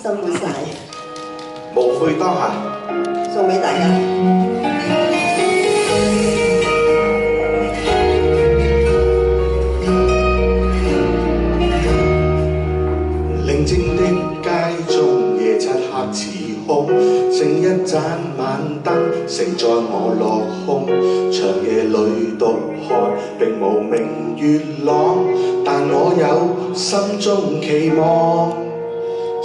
辛苦晒，無悔當下，送俾大家。寧靜的街中，夜漆黑似空，剩一盞晚燈承載我落空。長夜裏獨看，並無明月朗，但我有心中期望。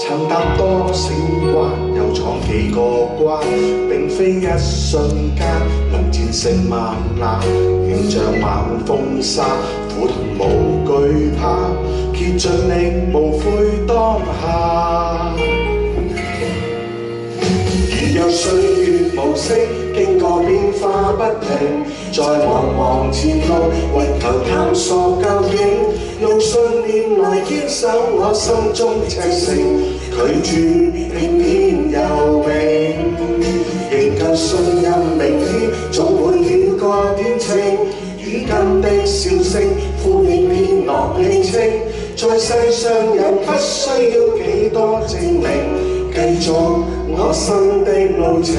曾踏多少關，又闖幾個關，並非一瞬間能戰勝萬難。迎着晚風沙，苦痛無懼怕，竭盡力無悔當下。如若歲月無聲，經過變化不停，在茫茫前路為求探索究竟。用信念來堅守我心中赤誠，拒絕聽天由命，仍舊信任明天總會雨過天晴。如今的笑聲呼應天樂輕清，在世上人不需要幾多證明，繼續我心的路程。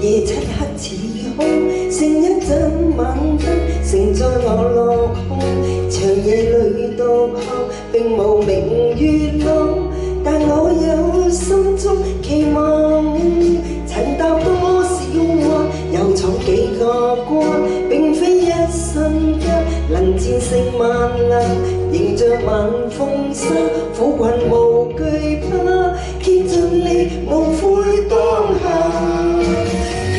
夜漆黑似空，剩一盞晚燈承載我落空。長夜裏獨行，並無明月朗，但我有心中期望。曾踏多少彎，又闖幾個關，並非一瞬間能戰勝萬難。迎着晚風沙，苦困無懼怕，竭盡力無悔當下。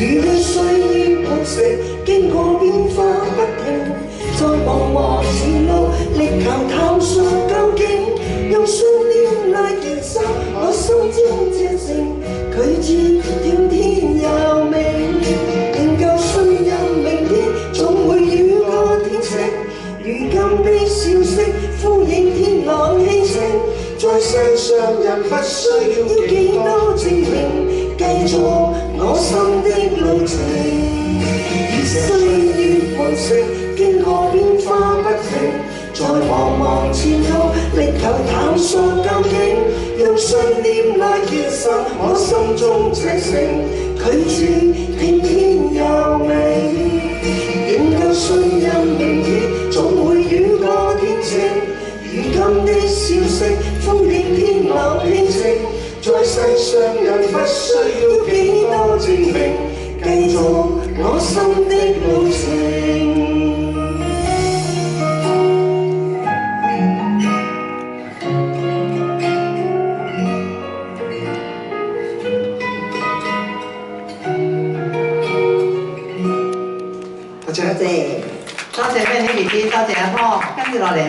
如若歲月無聲，經過變化不停，在茫茫前路力求探索究竟。用信念來堅守我心中赤誠，拒絕聽天由命，仍舊信任明天總會雨過天晴。如今的消息呼應天朗輕清，在世上人不需要幾多證明，繼續我心的路程。而歲月無聲，經過變化不停，在茫茫前路力求探索究竟。用信念來堅守我心中赤誠，拒絕聽天由命，仍舊信任明天總會雨過天晴。如今的消息呼應天朗輕清，在世上人不需要幾多證明，繼續我心的路程。多謝，多謝 Benny 姐姐，多謝阿波，跟住落嚟。